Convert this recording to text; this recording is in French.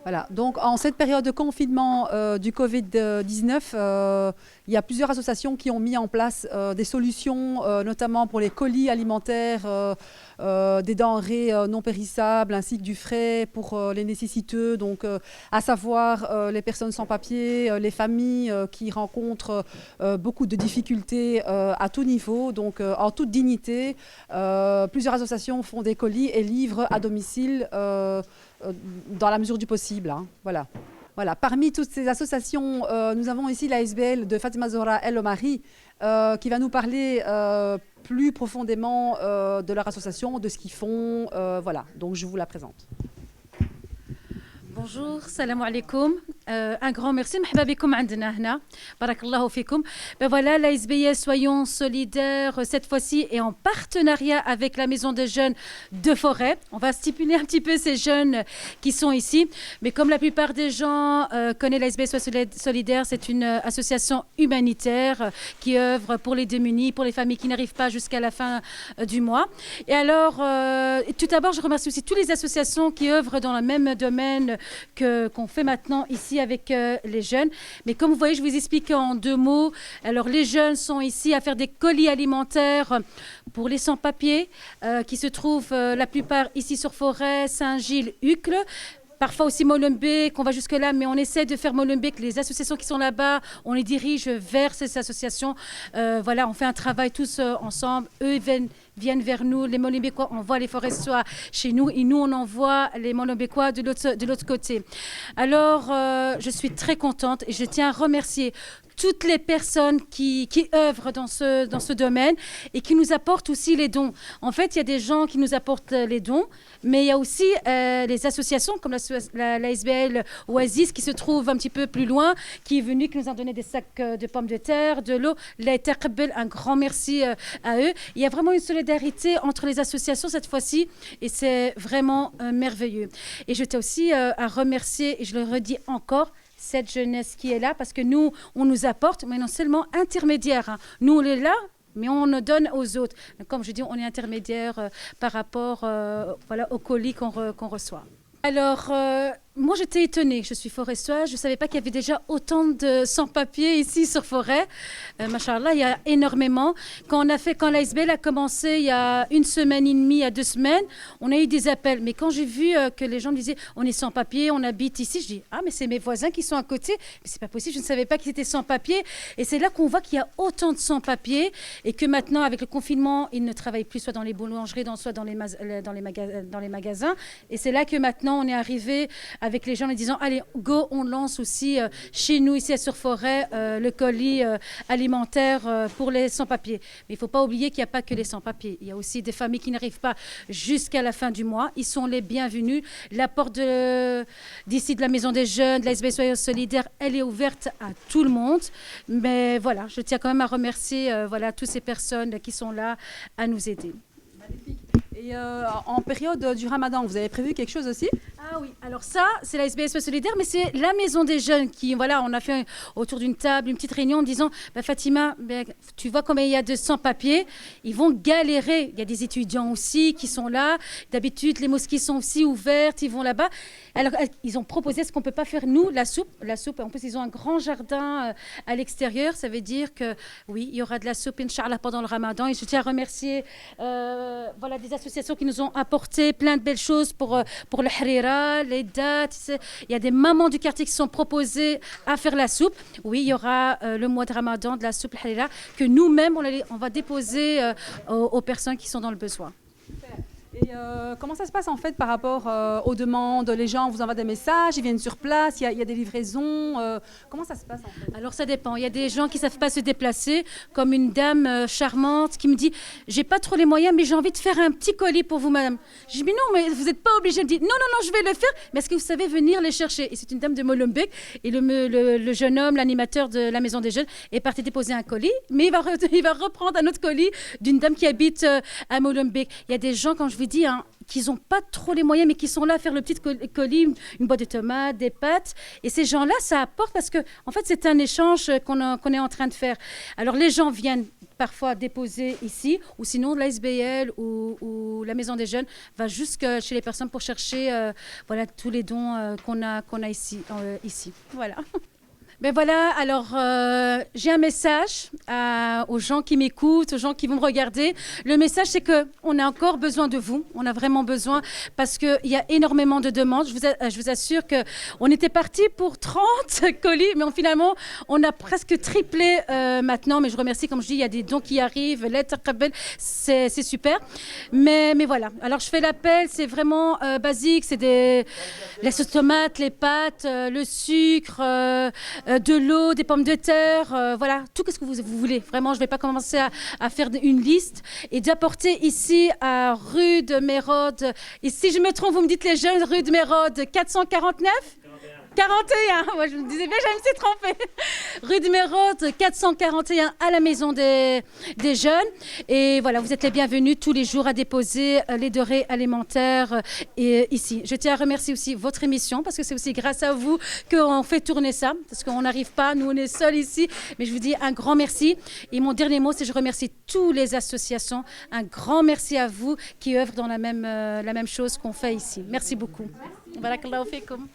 Voilà, donc en cette période de confinement du Covid-19, il y a plusieurs associations qui ont mis en place des solutions, notamment pour les colis alimentaires, des denrées non périssables, ainsi que du frais pour les nécessiteux, donc à savoir les personnes sans papier, les familles qui rencontrent beaucoup de difficultés à tout niveau, donc en toute dignité. Plusieurs associations font des colis et livrent à domicile dans la mesure du possible. Hein. Voilà. Voilà. Parmi toutes ces associations, nous avons ici la SBL de Fatima Zora El Omari qui va nous parler plus profondément de leur association, de ce qu'ils font. Voilà. Donc je vous la présente. Bonjour, salam alaikum. Un grand merci. Mahba bikoum عندنا هنا. Barakallahu fikoum. Ben voilà, la SBL Soyons solidaires cette fois-ci et en partenariat avec la Maison des Jeunes de Forêt. On va stipuler un petit peu ces jeunes qui sont ici. Mais comme la plupart des gens connaissent la SBL Soyons solidaires, c'est une association humanitaire qui œuvre pour les démunis, pour les familles qui n'arrivent pas jusqu'à la fin du mois. Et alors, tout d'abord, je remercie aussi toutes les associations qui œuvrent dans le même domaine qu'on fait maintenant ici avec les jeunes. Mais comme vous voyez, je vous explique en deux mots. Alors, les jeunes sont ici à faire des colis alimentaires pour les sans-papiers qui se trouvent la plupart ici sur Forêt, Saint-Gilles, Uccle. Parfois aussi Molenbeek, qu'on va jusque-là, mais on essaie de faire Molenbeek. Les associations qui sont là-bas, on les dirige vers ces associations. Voilà, on fait un travail tous ensemble. Eux viennent vers nous. Les Molenbeekois envoient les Forestois chez nous et nous, on envoie les Molenbeekois de l'autre côté. Alors, je suis très contente et je tiens à remercier toutes les personnes qui œuvrent dans ce domaine et qui nous apportent aussi les dons. En fait, il y a des gens qui nous apportent les dons, mais il y a aussi les associations comme la SBL Oasis qui se trouve un petit peu plus loin, qui est venue, qui nous a donné des sacs de pommes de terre, de l'eau. Un grand merci à eux. Il y a vraiment une solidarité entre les associations cette fois-ci et c'est vraiment merveilleux. Et je tiens aussi à remercier, et je le redis encore, cette jeunesse qui est là, parce que nous, on nous apporte, mais non seulement intermédiaire. Hein. Nous, on est là, mais on ne donne aux autres. Comme je dis, on est intermédiaire par rapport voilà, aux colis qu'on reçoit. Alors, moi, j'étais étonnée. Je suis forestoise. Je ne savais pas qu'il y avait déjà autant de sans-papiers ici sur Forêt. Machallah, il y a énormément. Quand la SBL a commencé il y a une semaine et demie, à 2 semaines, on a eu des appels. Mais quand j'ai vu que les gens disaient « on est sans-papiers, on habite ici », je dis « ah, mais c'est mes voisins qui sont à côté. » Mais c'est pas possible, je ne savais pas qu'ils étaient sans-papiers. Et c'est là qu'on voit qu'il y a autant de sans-papiers et que maintenant, avec le confinement, ils ne travaillent plus soit dans les boulangeries, soit dans les magasins. Et c'est là que maintenant, on est arrivé avec les gens en disant allez go, on lance aussi chez nous ici à Sur-Forêt le colis alimentaire pour les sans-papiers. Mais il ne faut pas oublier qu'il n'y a pas que les sans-papiers. Il y a aussi des familles qui n'arrivent pas jusqu'à la fin du mois. Ils sont les bienvenus. La porte d'ici de la Maison des Jeunes, de la SBL Soyons solidaires, elle est ouverte à tout le monde. Mais voilà, je tiens quand même à remercier voilà, toutes ces personnes qui sont là à nous aider. Magnifique. Et en période du Ramadan, vous avez prévu quelque chose aussi? Ah oui, alors ça, c'est la SBL solidaire, mais c'est la Maison des Jeunes qui, voilà, on a fait autour d'une table, une petite réunion en disant, bah, Fatima, bah, tu vois combien il y a de sans-papiers, ils vont galérer. Il y a des étudiants aussi qui sont là. D'habitude, les mosquées sont aussi ouvertes, ils vont là-bas. Alors, ils ont proposé, est-ce qu'on ne peut pas faire, nous, la soupe, en plus, ils ont un grand jardin à l'extérieur. Ça veut dire que, oui, il y aura de la soupe, Inch'Allah, pendant le Ramadan. Et je tiens à remercier voilà, des associations qui nous ont apporté plein de belles choses pour le harira, les dates. Il y a des mamans du quartier qui sont proposées à faire la soupe. Oui, il y aura le mois de Ramadan, de la soupe harira, que nous-mêmes, on va déposer aux personnes qui sont dans le besoin. Et comment ça se passe en fait par rapport aux demandes? Les gens vous envoient des messages, ils viennent sur place, il y a des livraisons. Comment ça se passe en fait? Alors ça dépend. Il y a des gens qui ne savent pas se déplacer, comme une dame charmante qui me dit « j'ai pas trop les moyens, mais j'ai envie de faire un petit colis pour vous, madame ». Je dis « mais non, mais vous n'êtes pas obligée ». Elle me dit « non, je vais le faire, mais est-ce que vous savez venir les chercher ?» Et c'est une dame de Molenbeek. Et le jeune homme, l'animateur de la Maison des Jeunes, est parti déposer un colis, mais il va reprendre un autre colis d'une dame qui habite à Molenbeek. Il y a des gens, quand je vous vous dis, hein, qu'ils n'ont pas trop les moyens, mais qui sont là à faire le petit colis, une boîte de tomates, des pâtes. Et ces gens-là, ça apporte parce que, en fait, c'est un échange qu'on est en train de faire. Alors, les gens viennent parfois déposer ici, ou sinon l'ASBL ou la Maison des Jeunes va jusque chez les personnes pour chercher voilà, tous les dons qu'on a ici. Voilà. Ben voilà, alors j'ai un message aux gens qui m'écoutent, aux gens qui vont me regarder. Le message, c'est qu'on a encore besoin de vous. On a vraiment besoin parce qu'il y a énormément de demandes. Je vous assure qu'on était parti pour 30 colis, mais finalement, on a presque triplé maintenant. Mais je remercie, comme je dis, il y a des dons qui arrivent. C'est super. Mais voilà, alors je fais l'appel, c'est vraiment basique. C'est les sauces tomates, les pâtes, le sucre... de l'eau, des pommes de terre, voilà, tout ce que vous voulez. Vraiment, je ne vais pas commencer à faire une liste. Et d'apporter ici à rue de Mérode, et si je me trompe, vous me dites les jeunes, rue de Mérode, 449 41, moi je me disais bien, je me suis trompée. Rue de Mérode, 441 à la Maison des Jeunes. Et voilà, vous êtes les bienvenus tous les jours à déposer les denrées alimentaires ici. Je tiens à remercier aussi votre émission parce que c'est aussi grâce à vous qu'on fait tourner ça. Parce qu'on n'arrive pas, nous on est seuls ici. Mais je vous dis un grand merci. Et mon dernier mot, c'est que je remercie toutes les associations. Un grand merci à vous qui œuvrent dans la même chose qu'on fait ici. Merci beaucoup. Barakallahu fikoum.